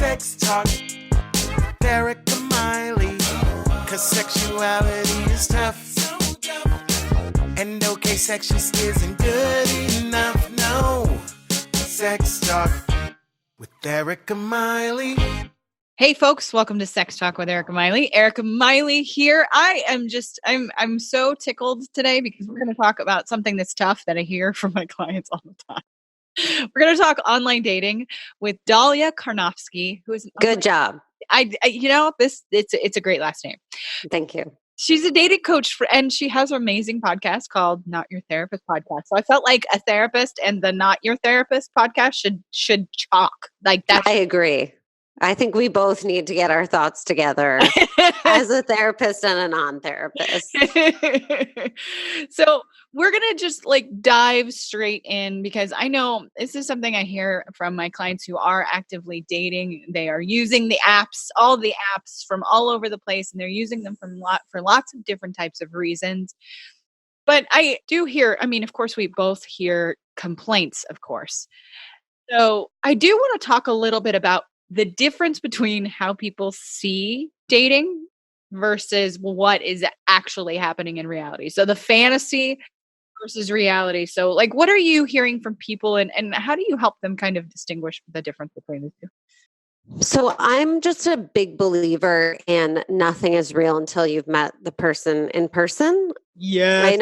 Sex Talk, Erica Miley, 'cause sexuality is tough. And okay, sex just isn't good enough, no. Sex Talk with Erica Miley. Hey folks, welcome to Sex Talk with Erica Miley. Erica Miley here. I'm so tickled today because we're going to talk about something that's tough that I hear from my clients all the time. We're going to talk online dating with Daliya Karnofsky, who is good job. It's a great last name. Thank you. She's a dating coach and she has an amazing podcast called Not Your Therapist Podcast. So I felt like a therapist and the Not Your Therapist podcast should talk like that. I agree. I think we both need to get our thoughts together as a therapist and a non-therapist. So we're going to just dive straight in because I know this is something I hear from my clients who are actively dating. They are using the apps, all the apps from all over the place, and they're using them for lots of different types of reasons. But I do hear, of course, we both hear complaints, of course. So I do want to talk a little bit about the difference between how people see dating versus what is actually happening in reality. So the fantasy versus reality. So what are you hearing from people and how do you help them kind of distinguish the difference between the two? So I'm just a big believer in nothing is real until you've met the person in person. Yeah.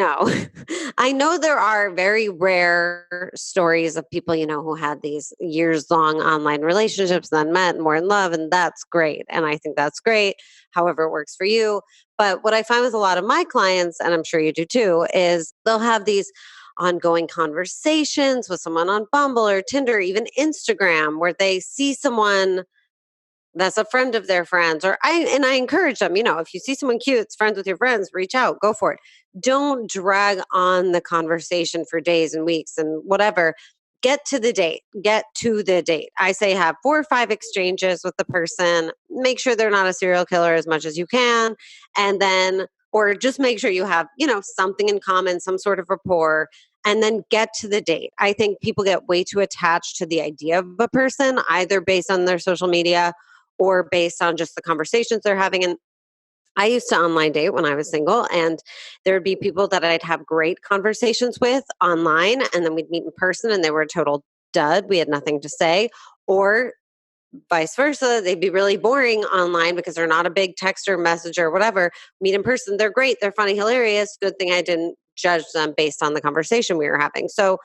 I know there are very rare stories of people, who had these years-long online relationships, then met and were in love, and that's great. And I think that's great, however it works for you. But what I find with a lot of my clients, and I'm sure you do too, is they'll have these ongoing conversations with someone on Bumble or Tinder, even Instagram, where they see someone that's a friend of their friends, I encourage them, if you see someone cute, it's friends with your friends, reach out, go for it. Don't drag on the conversation for days and weeks and whatever. Get to the date. I say have 4 or 5 exchanges with the person. Make sure they're not a serial killer as much as you can. And then, or just make sure you have, something in common, some sort of rapport, and then get to the date. I think people get way too attached to the idea of a person, either based on their social media or based on just the conversations they're having. And I used to online date when I was single, and there would be people that I'd have great conversations with online, and then we'd meet in person and they were a total dud. We had nothing to say. Or vice versa, they'd be really boring online because they're not a big texter, messenger, whatever. Meet in person, they're great, they're funny, hilarious. Good thing I didn't judge them based on the conversation we were having. So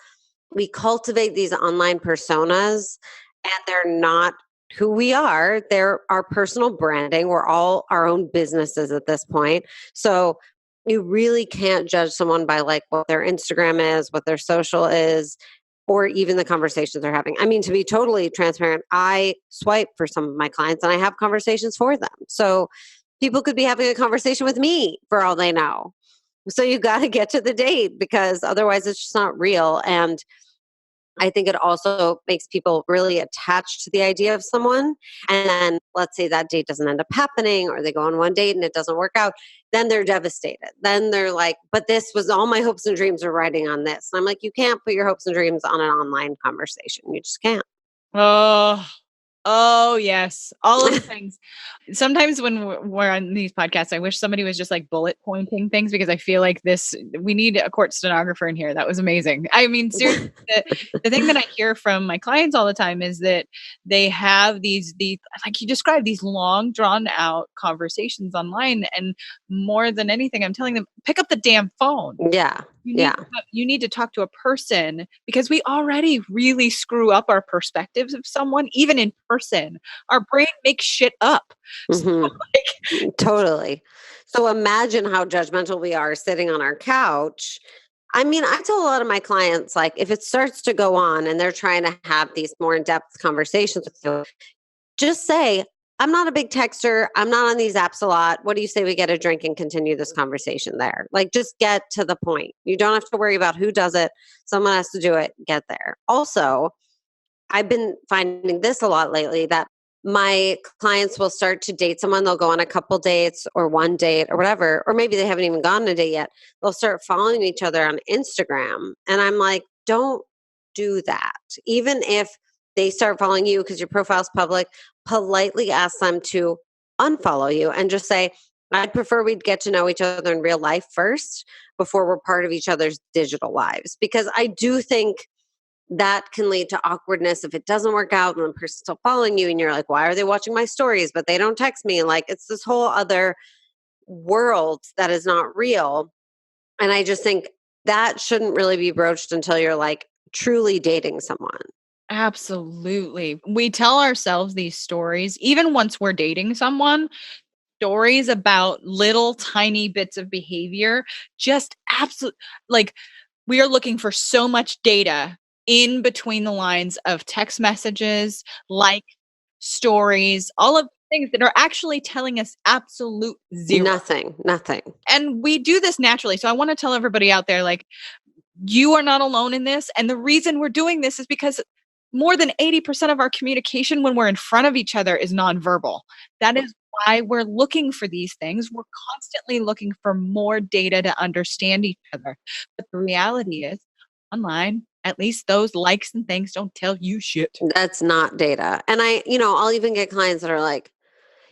we cultivate these online personas, and they're not who we are. They're our personal branding. We're all our own businesses at this point. So you really can't judge someone by what their Instagram is, what their social is, or even the conversations they're having. To be totally transparent, I swipe for some of my clients and I have conversations for them. So people could be having a conversation with me for all they know. So you got to get to the date because otherwise it's just not real. And I think it also makes people really attached to the idea of someone. And then let's say that date doesn't end up happening, or they go on one date and it doesn't work out. Then they're devastated. Then they're like, but this was all my hopes and dreams are riding on this. And I'm like, you can't put your hopes and dreams on an online conversation. You just can't. Oh, yes. All of the things. Sometimes when we're on these podcasts, I wish somebody was just bullet pointing things because I feel like we need a court stenographer in here. That was amazing. Seriously, the thing that I hear from my clients all the time is that they have these, like you described, these long drawn out conversations online. And more than anything, I'm telling them, pick up the damn phone. Yeah. You need to talk to a person because we already really screw up our perspectives of someone, even in person. Our brain makes shit up. Mm-hmm. So, totally. So imagine how judgmental we are sitting on our couch. I tell a lot of my clients, if it starts to go on and they're trying to have these more in-depth conversations with you, just say, I'm not a big texter. I'm not on these apps a lot. What do you say we get a drink and continue this conversation there? Just get to the point. You don't have to worry about who does it. Someone has to do it. Get there. Also, I've been finding this a lot lately that my clients will start to date someone. They'll go on a couple dates or one date or whatever, or maybe they haven't even gone on a date yet. They'll start following each other on Instagram. And I'm like, don't do that. Even if they start following you because your profile's public, politely ask them to unfollow you and just say, I'd prefer we'd get to know each other in real life first before we're part of each other's digital lives. Because I do think that can lead to awkwardness if it doesn't work out and the person's still following you and you're like, why are they watching my stories? But they don't text me. Like, it's this whole other world that is not real. And I just think that shouldn't really be broached until you're like truly dating someone. Absolutely. We tell ourselves these stories, even once we're dating someone, stories about little tiny bits of behavior, just absolute, like, we are looking for so much data in between the lines of text messages, like stories, all of the things that are actually telling us absolute zero. Nothing. And we do this naturally. So I want to tell everybody out there, like, you are not alone in this. And the reason we're doing this is because more than 80% of our communication when we're in front of each other is nonverbal. That is why we're looking for these things. We're constantly looking for more data to understand each other. But the reality is, online, at least those likes and things don't tell you shit. That's not data. And I'll even get clients that are like,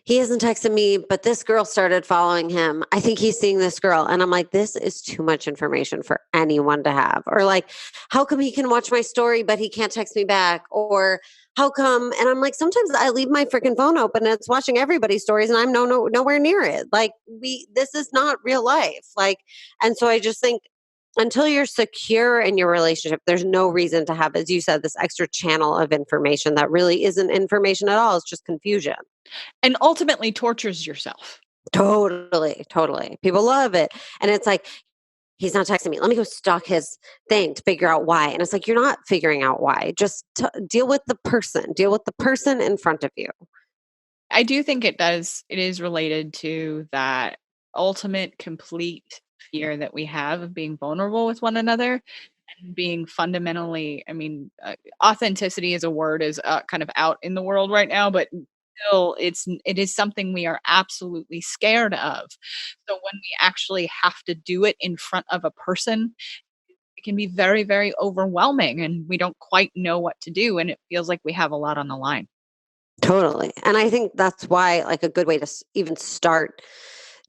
he hasn't texted me, but this girl started following him. I think he's seeing this girl. And I'm like, this is too much information for anyone to have. Or like, how come he can watch my story, but he can't text me back? Or how come? And I'm like, sometimes I leave my freaking phone open and it's watching everybody's stories and I'm nowhere near it. Like this is not real life. Like, and so I just think until you're secure in your relationship, there's no reason to have, as you said, this extra channel of information that really isn't information at all. It's just confusion. And ultimately tortures yourself. Totally. People love it. And it's like, he's not texting me. Let me go stalk his thing to figure out why. And it's like, you're not figuring out why. Just deal with the person. Deal with the person in front of you. I do think it does. It is related to that ultimate, complete fear that we have of being vulnerable with one another and being fundamentally, authenticity as a word is kind of out in the world right now, but still it is something we are absolutely scared of. So when we actually have to do it in front of a person, it can be very, very overwhelming and we don't quite know what to do. And it feels like we have a lot on the line. Totally. And I think that's why, like, a good way to even start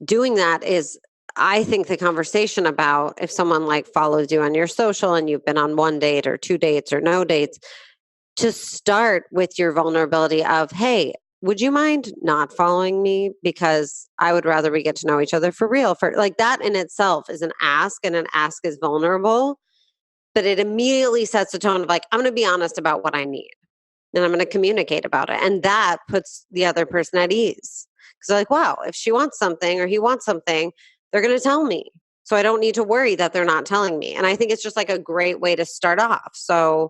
doing that is, I think the conversation about if someone like follows you on your social and you've been on one date or two dates or no dates, to start with your vulnerability of, hey, would you mind not following me? Because I would rather we get to know each other for real. For like, that in itself is an ask, and an ask is vulnerable, but it immediately sets the tone of like, I'm going to be honest about what I need and I'm going to communicate about it. And that puts the other person at ease. Because they're like, wow, if she wants something or he wants something, they're going to tell me. So I don't need to worry that they're not telling me. And I think it's just like a great way to start off. So,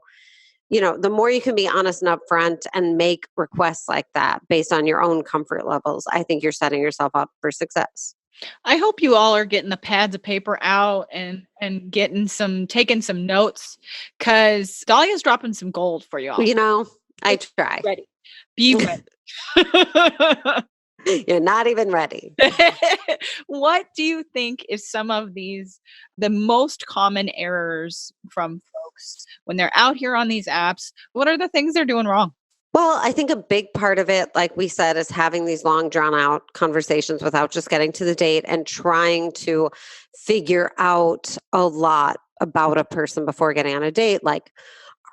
the more you can be honest and upfront and make requests like that based on your own comfort levels, I think you're setting yourself up for success. I hope you all are getting the pads of paper out and taking some notes, because Dalia's dropping some gold for y'all. I try. Ready. Be ready. You're not even ready. What do you think is some of the most common errors from folks when they're out here on these apps? What are the things they're doing wrong? Well, I think a big part of it, like we said, is having these long drawn out conversations without just getting to the date and trying to figure out a lot about a person before getting on a date. Like,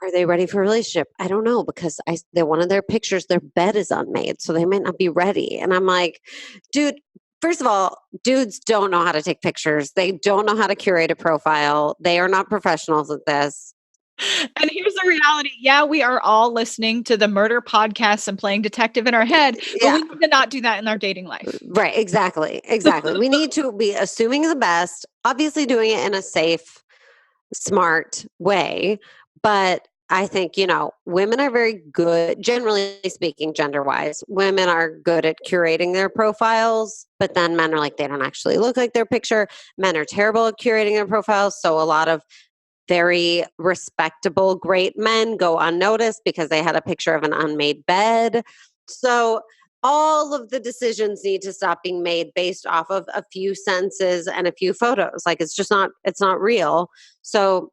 are they ready for a relationship? I don't know, because they're one of their pictures, their bed is unmade, so they might not be ready. And I'm like, dude, first of all, dudes don't know how to take pictures. They don't know how to curate a profile. They are not professionals at this. And here's the reality. Yeah, we are all listening to the murder podcasts and playing detective in our head, but we need to not do that in our dating life. Right. Exactly. We need to be assuming the best, obviously doing it in a safe, smart way. But I think, women are very good, generally speaking, gender wise, women are good at curating their profiles, but then men are like, they don't actually look like their picture. Men are terrible at curating their profiles. So a lot of very respectable, great men go unnoticed because they had a picture of an unmade bed. So all of the decisions need to stop being made based off of a few sentences and a few photos. Like, it's not real. So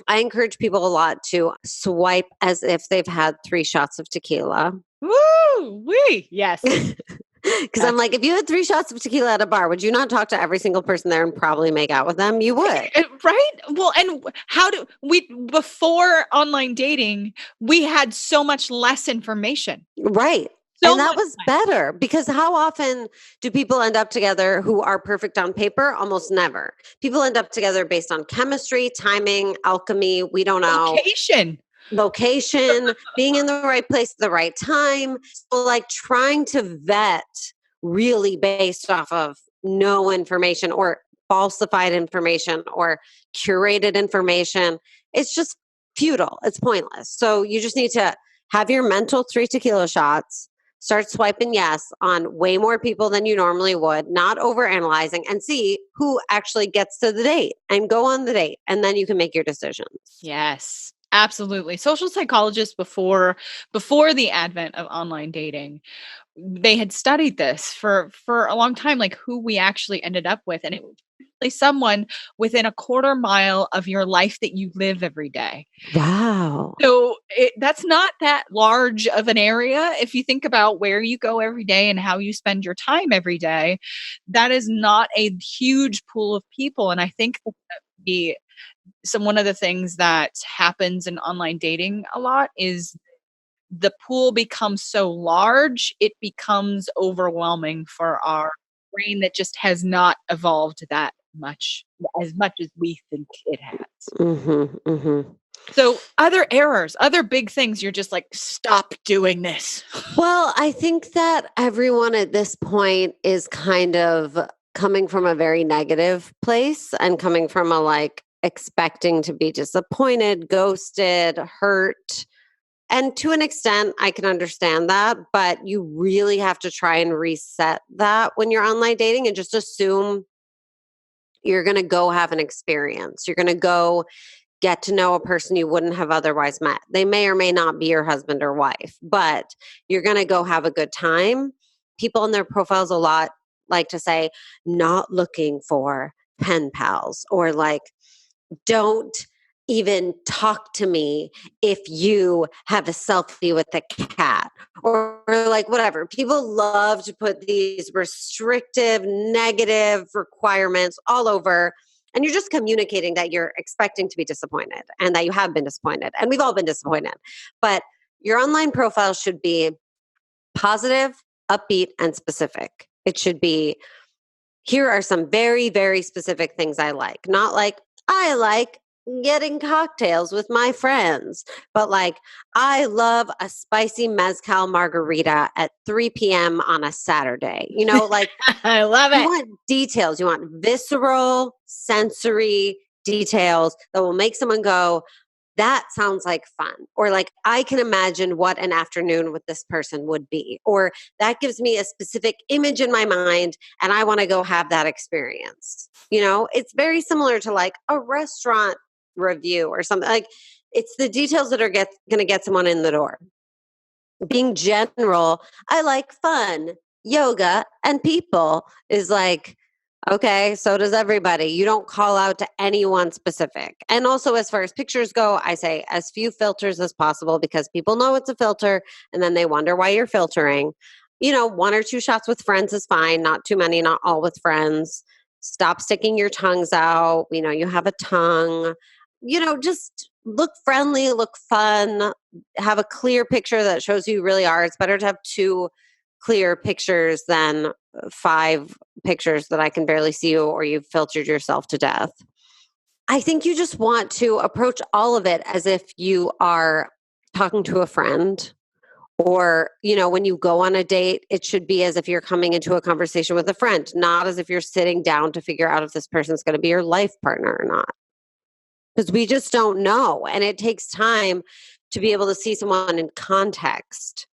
I encourage people a lot to swipe as if they've had 3 shots of tequila. Woo! Wee! Yes. Because I'm like, if you had 3 shots of tequila at a bar, would you not talk to every single person there and probably make out with them? You would. Right? Well, and how do we, before online dating, we had so much less information. Right. So And that much was better because how often do people end up together who are perfect on paper? Almost never. People end up together based on chemistry, timing, alchemy. We don't know. Location, being in the right place at the right time. So, like, trying to vet really based off of no information or falsified information or curated information, it's just futile. It's pointless. So, you just need to have your mental 3 tequila shots, start swiping yes on way more people than you normally would, not overanalyzing, and see who actually gets to the date and go on the date. And then you can make your decisions. Yes, absolutely. Social psychologists before the advent of online dating, they had studied this for a long time, like who we actually ended up with, and it was usually someone within a quarter mile of your life that you live every day. Wow. So that's not that large of an area. If you think about where you go every day and how you spend your time every day, that is not a huge pool of people. And I think that one of the things that happens in online dating a lot is the pool becomes so large, it becomes overwhelming for our brain that just has not evolved that much as we think it has. Mm-hmm, mm-hmm. So other errors, other big things, you're just like, stop doing this. Well, I think that everyone at this point is kind of coming from a very negative place and coming from a like expecting to be disappointed, ghosted, hurt. And to an extent, I can understand that, but you really have to try and reset that when you're online dating and just assume you're going to go have an experience. You're going to go get to know a person you wouldn't have otherwise met. They may or may not be your husband or wife, but you're going to go have a good time. People in their profiles a lot like to say, not looking for pen pals, or like, don't even talk to me if you have a selfie with a cat, or like whatever. People love to put these restrictive, negative requirements all over. And you're just communicating that you're expecting to be disappointed and that you have been disappointed. And we've all been disappointed. But your online profile should be positive, upbeat, and specific. It should be, here are some very, very specific things I like. Not like, I like getting cocktails with my friends, but like, I love a spicy mezcal margarita at 3 p.m. on a Saturday. You know, like, I love you it. want details. You want visceral, sensory details that will make someone go, that sounds like fun. Or like, I can imagine what an afternoon with this person would be. Or that gives me a specific image in my mind and I want to go have that experience. You know, it's very similar to like a restaurant review or something. Like, it's the details that are going to get someone in the door. Being general, I like fun, yoga, and people is like, okay, so does everybody. You don't call out to anyone specific. And also, as far as pictures go, I say as few filters as possible because people know it's a filter and then they wonder why you're filtering. You know, 1 or 2 shots with friends is fine, not too many, not all with friends. Stop sticking your tongues out. You know, you have a tongue. You know, just look friendly, look fun, have a clear picture that shows who you really are. It's better to have 2 clear pictures than 5 pictures that I can barely see you or you've filtered yourself to death. I think you just want to approach all of it as if you are talking to a friend, or, you know, when you go on a date, it should be as if you're coming into a conversation with a friend, not as if you're sitting down to figure out if this person's going to be your life partner or not. Because we just don't know. And it takes time to be able to see someone in context.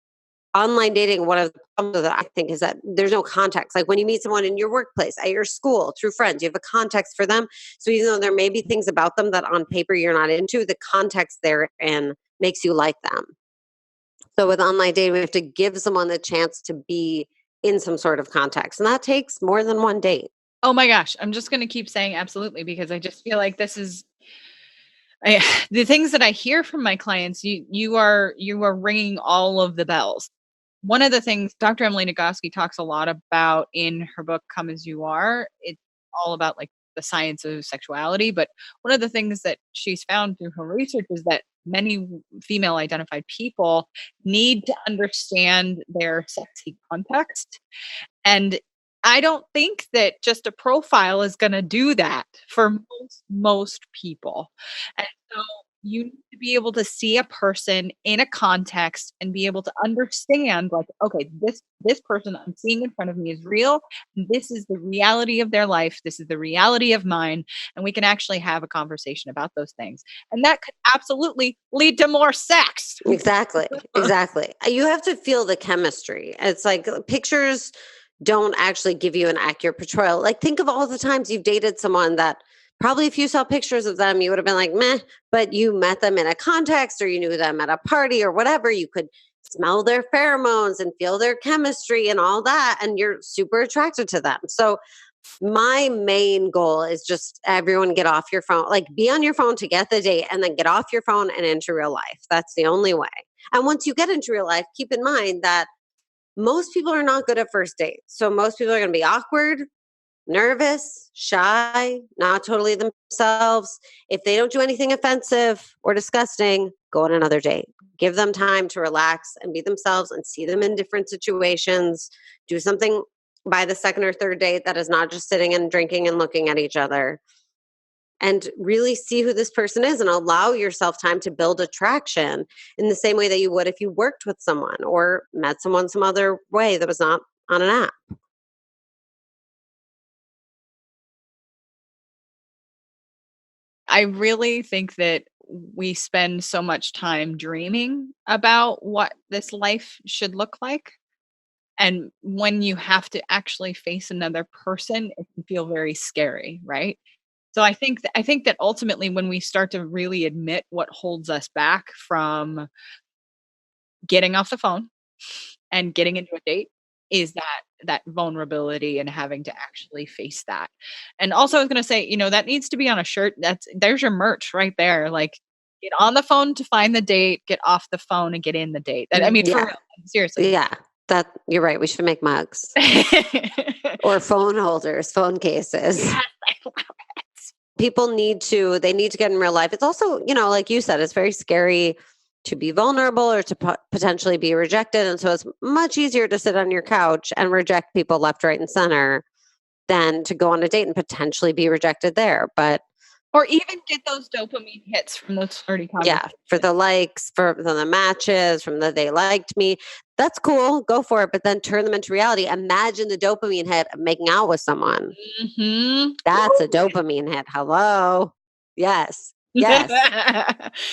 Online dating, one of the problems that I think is that there's no context. Like when you meet someone in your workplace, at your school, through friends, you have a context for them. So even though there may be things about them that on paper you're not into, the context they're in makes you like them. So with online dating, we have to give someone the chance to be in some sort of context. And that takes more than one date. Oh my gosh. I'm just going to keep saying absolutely because I just feel like this is The things that I hear from my clients, you are ringing all of the bells. One of the things Dr. Emily Nagoski talks a lot about in her book Come As You Are, it's all about like the science of sexuality, but one of the things that she's found through her research is that many female identified people need to understand their sexy context, and I don't think that just a profile is gonna do that for most people. And so you need to be able to see a person in a context and be able to understand, like, okay, this person I'm seeing in front of me is real. And this is the reality of their life. This is the reality of mine. And we can actually have a conversation about those things. And that could absolutely lead to more sex. Exactly. Exactly. You have to feel the chemistry. It's like pictures don't actually give you an accurate portrayal. Like, think of all the times you've dated someone that probably if you saw pictures of them, you would have been like, meh, but you met them in a context or you knew them at a party or whatever. You could smell their pheromones and feel their chemistry and all that. And you're super attracted to them. So, my main goal is just everyone get off your phone, like be on your phone to get the date and then get off your phone and into real life. That's the only way. And once you get into real life, keep in mind that most people are not good at first dates. So most people are going to be awkward, nervous, shy, not totally themselves. If they don't do anything offensive or disgusting, go on another date. Give them time to relax and be themselves and see them in different situations. Do something by the second or third date that is not just sitting and drinking and looking at each other. And really see who this person is and allow yourself time to build attraction in the same way that you would if you worked with someone or met someone some other way that was not on an app. I really think that we spend so much time dreaming about what this life should look like. And when you have to actually face another person, it can feel very scary, right? So I think that ultimately when we start to really admit what holds us back from getting off the phone and getting into a date is that vulnerability and having to actually face that. And also I was going to say, that needs to be on a shirt. There's your merch right there. Like, get on the phone to find the date, get off the phone and get in the date. That, I mean, for Yeah. real, seriously. Yeah. That you're right. We should make mugs or phone holders, phone cases. Yes, I love it. People they need to get in real life. It's also, like you said, it's very scary to be vulnerable or to potentially be rejected. And so it's much easier to sit on your couch and reject people left, right, and center than to go on a date and potentially be rejected there. But Or even get those dopamine hits from those flirty yeah, conversations. for the likes, from the matches, from the they liked me. That's cool. Go for it. But then turn them into reality. Imagine the dopamine hit of making out with someone. Mhm. That's a dopamine hit. Hello. Yes. Yes.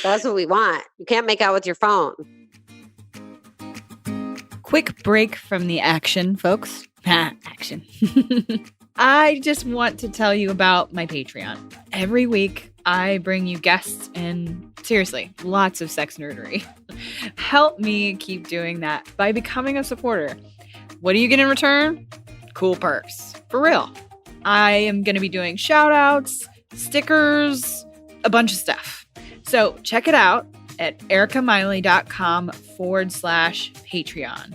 That's what we want. You can't make out with your phone. Quick break from the action, folks. Action. I just want to tell you about my Patreon. Every week, I bring you guests and seriously, lots of sex nerdery. Help me keep doing that by becoming a supporter. What do you get in return? Cool perks. For real. I am going to be doing shout outs, stickers, a bunch of stuff. So check it out at ericamiley.com/Patreon.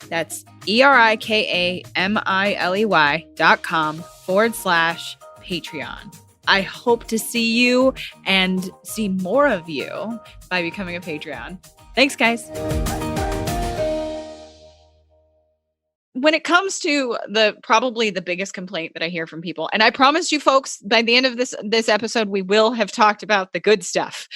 That's ERIKAMILEY.com/Patreon. I hope to see you and see more of you by becoming a Patreon. Thanks, guys. When it comes to probably the biggest complaint that I hear from people, and I promise you folks, by the end of this episode, we will have talked about the good stuff.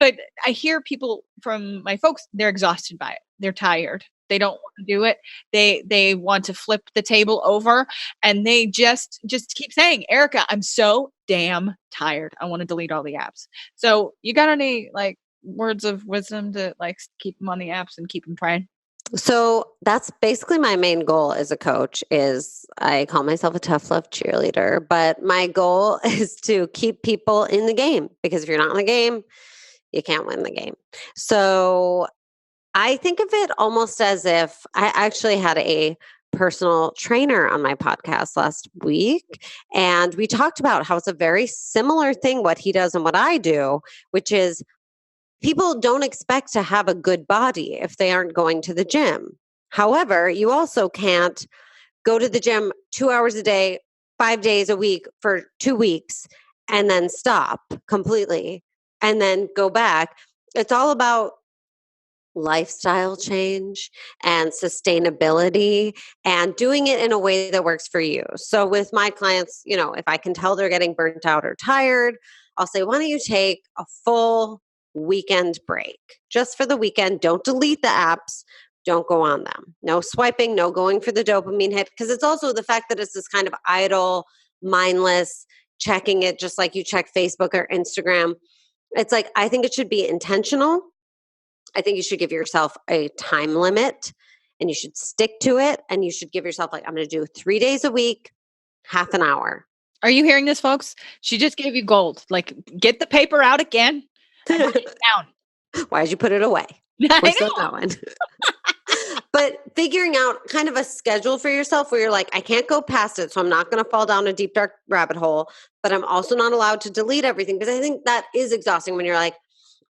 But I hear people from my folks, they're exhausted by it. They're tired. They don't want to do it. They want to flip the table over, and they just keep saying, Erica, I'm so damn tired. I want to delete all the apps. So you got any like words of wisdom to like keep them on the apps and keep them trying? So that's basically my main goal as a coach. Is I call myself a tough love cheerleader, but my goal is to keep people in the game, because if you're not in the game, you can't win the game. So I think of it almost as if I actually had a personal trainer on my podcast last week. And we talked about how it's a very similar thing, what he does and what I do, which is people don't expect to have a good body if they aren't going to the gym. However, you also can't go to the gym 2 hours a day, 5 days a week for 2 weeks and then stop completely and then go back. It's all about lifestyle change and sustainability and doing it in a way that works for you. So with my clients, if I can tell they're getting burnt out or tired, I'll say, why don't you take a full weekend break just for the weekend? Don't delete the apps. Don't go on them. No swiping, no going for the dopamine hit. Because it's also the fact that it's this kind of idle, mindless checking it just like you check Facebook or Instagram. It's like, I think it should be intentional. I think you should give yourself a time limit and you should stick to it. And you should give yourself I'm going to do 3 days a week, half an hour. Are you hearing this, folks? She just gave you gold. Get the paper out again and write it down. Why did you put it away? We're still going. But figuring out kind of a schedule for yourself where you're like, I can't go past it. So I'm not going to fall down a deep, dark rabbit hole, but I'm also not allowed to delete everything. Because I think that is exhausting when you're like,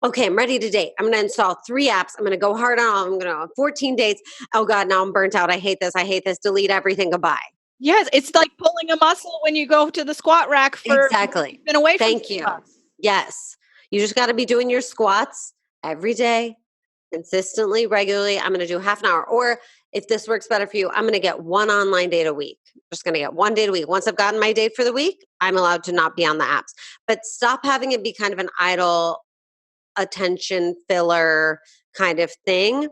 okay, I'm ready to date. I'm going to install 3 apps. I'm going to go hard on all. I'm going to have 14 dates. Oh God, now I'm burnt out. I hate this. I hate this. Delete everything. Goodbye. Yes, it's like pulling a muscle when you go to the squat rack for exactly. Been away from Thank you. Yes. You just got to be doing your squats every day, consistently, regularly. I'm going to do half an hour. Or if this works better for you, I'm going to get 1 online date a week. Just going to get 1 date a week. Once I've gotten my date for the week, I'm allowed to not be on the apps. But stop having it be kind of an idle attention filler kind of thing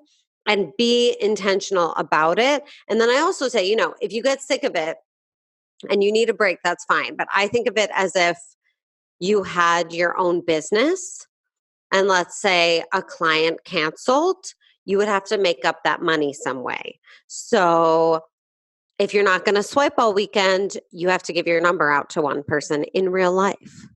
and be intentional about it. And then I also say, if you get sick of it and you need a break, that's fine. But I think of it as if you had your own business and let's say a client canceled, you would have to make up that money some way. So if you're not going to swipe all weekend, you have to give your number out to one person in real life.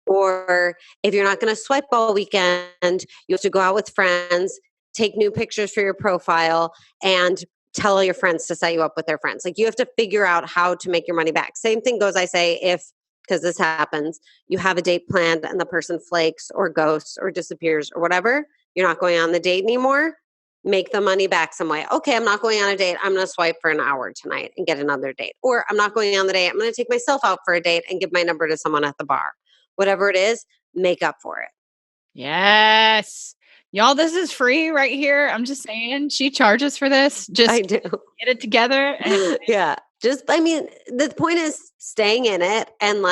Or if you're not going to swipe all weekend, you have to go out with friends, take new pictures for your profile, and tell all your friends to set you up with their friends. You have to figure out how to make your money back. Same thing goes, I say, because this happens, you have a date planned and the person flakes or ghosts or disappears or whatever, you're not going on the date anymore, make the money back some way. Okay, I'm not going on a date. I'm going to swipe for an hour tonight and get another date. Or I'm not going on the date. I'm going to take myself out for a date and give my number to someone at the bar. Whatever it is, make up for it. Yes. Y'all, this is free right here. I'm just saying, she charges for this. Just I do. Get it together. And yeah. The point is staying in it and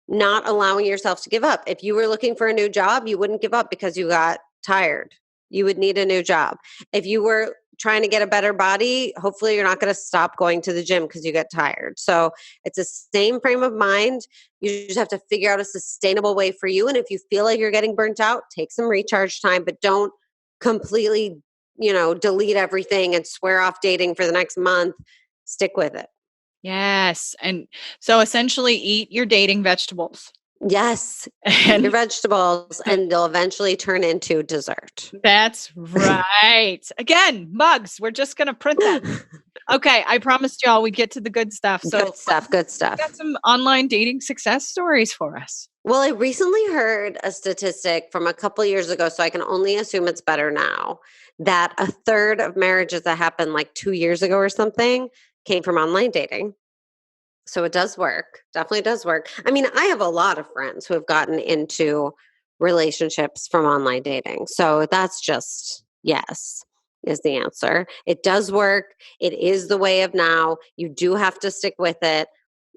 not allowing yourself to give up. If you were looking for a new job, you wouldn't give up because you got tired. You would need a new job. If you were trying to get a better body, hopefully you're not going to stop going to the gym because you get tired. So it's the same frame of mind. You just have to figure out a sustainable way for you. And if you feel like you're getting burnt out, take some recharge time, but don't completely, delete everything and swear off dating for the next month. Stick with it. yes. And so essentially eat your dating vegetables. Yes. Eat your vegetables and they'll eventually turn into dessert. That's right. Again, mugs. We're just going to print them. Okay. I promised y'all we'd get to the good stuff. So Good stuff. You got some online dating success stories for us. Well, I recently heard a statistic from a couple years ago, so I can only assume it's better now, that 1/3 of marriages that happened 2 years ago or something came from online dating. So it does work. Definitely does work. I mean, I have a lot of friends who have gotten into relationships from online dating. So that's just yes is the answer. It does work. It is the way of now. You do have to stick with it.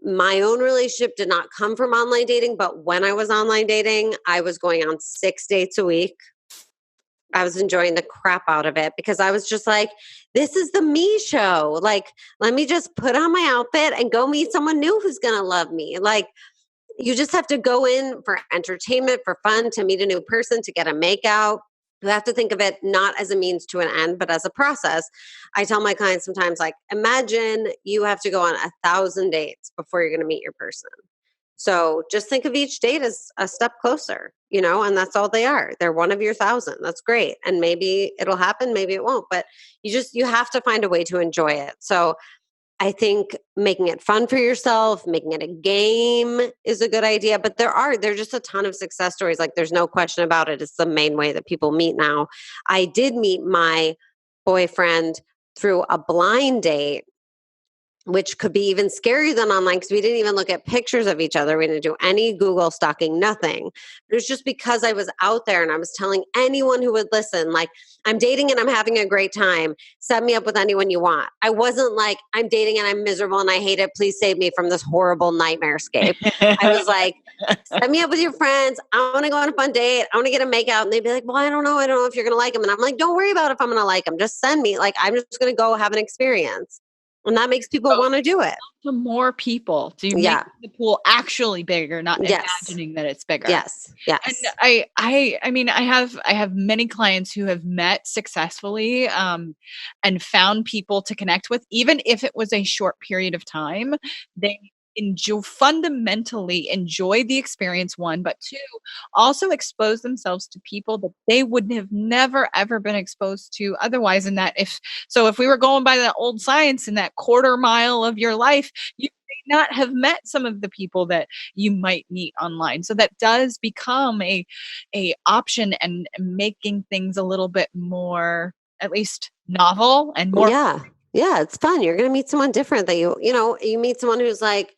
My own relationship did not come from online dating, but when I was online dating, I was going on 6 dates a week. I was enjoying the crap out of it because I was just like, this is the me show. Let me just put on my outfit and go meet someone new who's going to love me. You just have to go in for entertainment, for fun, to meet a new person, to get a makeout. You have to think of it not as a means to an end, but as a process. I tell my clients sometimes, imagine you have to go on 1,000 dates before you're going to meet your person. So just think of each date as a step closer, and that's all they are. They're one of your 1,000. That's great. And maybe it'll happen, maybe it won't, but you have to find a way to enjoy it. So I think making it fun for yourself, making it a game is a good idea. But there's just a ton of success stories. Like there's no question about it. It's the main way that people meet now. I did meet my boyfriend through a blind date, which could be even scarier than online because we didn't even look at pictures of each other. We didn't do any Google stalking, nothing. It was just because I was out there and I was telling anyone who would listen, like, I'm dating and I'm having a great time. Set me up with anyone you want. I wasn't like, I'm dating and I'm miserable and I hate it. Please save me from this horrible nightmare scape. I was like, set me up with your friends. I want to go on a fun date. I want to get a makeout. And they'd be like, well, I don't know. I don't know if you're going to like them. And I'm like, don't worry about if I'm going to like them. Just send me. Like, I'm just going to go have an experience. And that makes people want to do it. To more people to make the pool actually bigger, not imagining that it's bigger. Yes. And I mean, I have many clients who have met successfully and found people to connect with, even if it was a short period of time. They fundamentally enjoy the experience, one, but two, also expose themselves to people that they would have never ever been exposed to otherwise. And that if we were going by that old science, in that quarter mile of your life, you may not have met some of the people that you might meet online. So that does become a option and making things a little bit more, at least, novel and more. Yeah, it's fun. You're going to meet someone different that you meet someone who's like,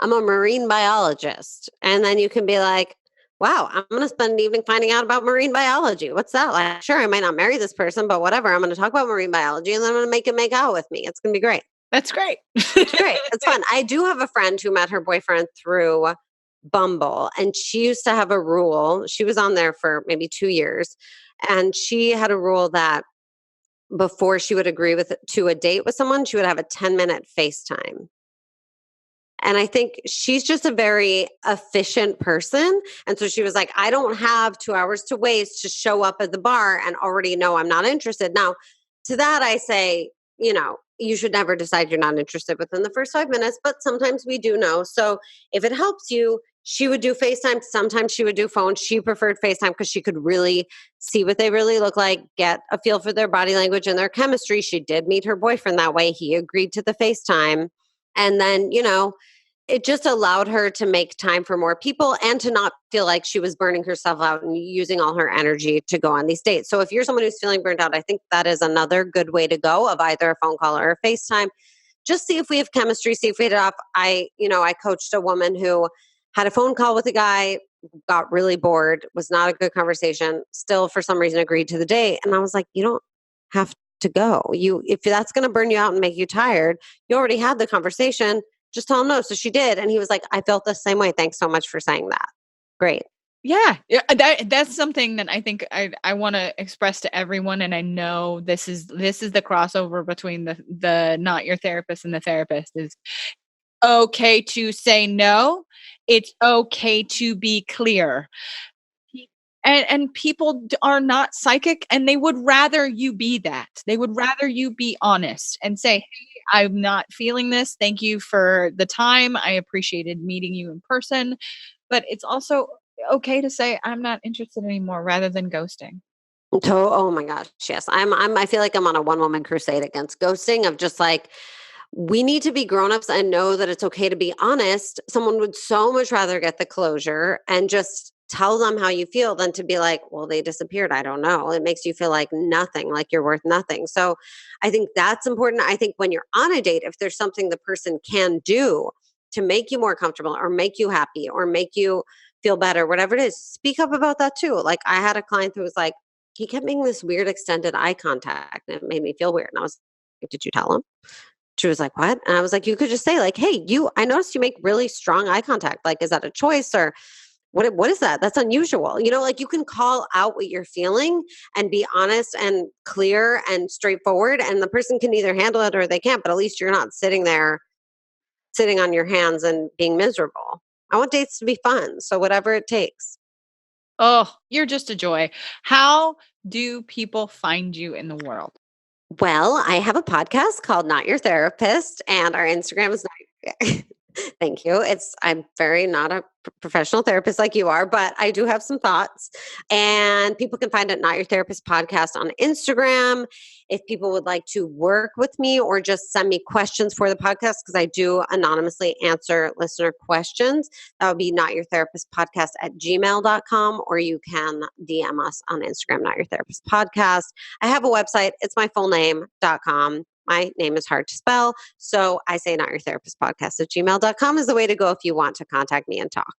I'm a marine biologist. And then you can be like, wow, I'm going to spend an evening finding out about marine biology. What's that like? Sure, I might not marry this person, but whatever. I'm going to talk about marine biology and then I'm going to make him make out with me. It's going to be great. That's great. It's great. It's fun. I do have a friend who met her boyfriend through Bumble, and she used to have a rule. She was on there for maybe 2 years, and she had a rule that before she would agree to a date with someone, she would have a 10-minute FaceTime. And I think she's just a very efficient person. And so she was like, I don't have 2 hours to waste to show up at the bar and already know I'm not interested. Now, to that, I say, you should never decide you're not interested within the first 5 minutes, but sometimes we do know. So if it helps you, she would do FaceTime. Sometimes she would do phone. She preferred FaceTime because she could really see what they really look like, get a feel for their body language and their chemistry. She did meet her boyfriend that way. He agreed to the FaceTime. And then, it just allowed her to make time for more people and to not feel like she was burning herself out and using all her energy to go on these dates. So if you're someone who's feeling burnt out, I think that is another good way to go, of either a phone call or a FaceTime. Just see if we have chemistry, see if we hit it off. I coached a woman who had a phone call with a guy, got really bored, was not a good conversation, still for some reason agreed to the date. And I was like, you don't have to go. If that's going to burn you out and make you tired, you already had the conversation. Just tell him no. So she did. And he was like, I felt the same way. Thanks so much for saying that. Great. Yeah. That's something that I think I want to express to everyone. And I know this is the crossover between the not your therapist and the therapist. Is okay to say no. It's okay to be clear. And people are not psychic, and they would rather you be that. They would rather you be honest and say, hey, I'm not feeling this. Thank you for the time. I appreciated meeting you in person. But it's also okay to say, I'm not interested anymore, rather than ghosting. Oh my gosh. Yes. I feel like I'm on a one-woman crusade against ghosting, of just like, we need to be grown-ups and know that it's okay to be honest. Someone would so much rather get the closure and just tell them how you feel than to be like, well, they disappeared. I don't know. It makes you feel like nothing, like you're worth nothing. So I think that's important. I think when you're on a date, if there's something the person can do to make you more comfortable or make you happy or make you feel better, whatever it is, speak up about that too. Like, I had a client who was like, he kept making this weird extended eye contact and it made me feel weird. And I was like, did you tell him? She was like, what? And I was like, you could just say like, hey, I noticed you make really strong eye contact. Like, is that a choice, or what is that? That's unusual. Like, you can call out what you're feeling and be honest and clear and straightforward. And the person can either handle it or they can't, but at least you're not sitting there, sitting on your hands and being miserable. I want dates to be fun. So whatever it takes. Oh, you're just a joy. How do people find you in the world? Well, I have a podcast called Not Your Therapist, and our Instagram is Thank you. I'm very not a professional therapist like you are, but I do have some thoughts. And people can find it Not Your Therapist podcast on Instagram. If people would like to work with me or just send me questions for the podcast, because I do anonymously answer listener questions, that would be Not Your Therapist podcast at gmail.com, or you can DM us on Instagram, Not Your Therapist podcast. I have a website. It's my full name.com. My name is hard to spell. So I say Not Your Therapist podcast at gmail.com is the way to go if you want to contact me and talk.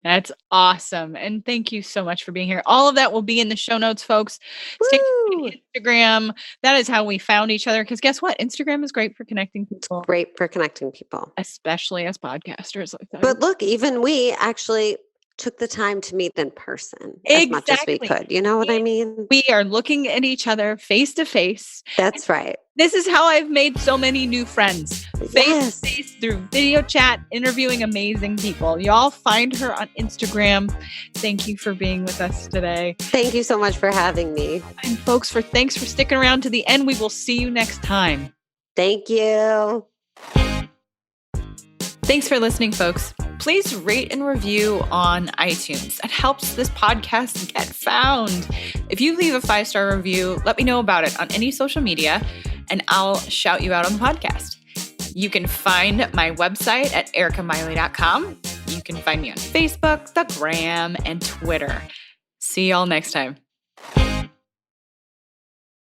That's awesome. And thank you so much for being here. All of that will be in the show notes, folks. Stay tuned to Instagram. That is how we found each other. Because guess what? Instagram is great for connecting people. Great for connecting people. Especially as podcasters like that. But look, even we actually took the time to meet in person as much as we could. You know what I mean? We are looking at each other face to face. That's right. This is how I've made so many new friends. Face to face through video chat, interviewing amazing people. Y'all find her on Instagram. Thank you for being with us today. Thank you so much for having me. And folks, thanks for sticking around to the end. We will see you next time. Thank you. Thanks for listening, folks. Please rate and review on iTunes. It helps this podcast get found. If you leave a 5-star review, let me know about it on any social media, and I'll shout you out on the podcast. You can find my website at ericamiley.com. You can find me on Facebook, the Gram, and Twitter. See y'all next time.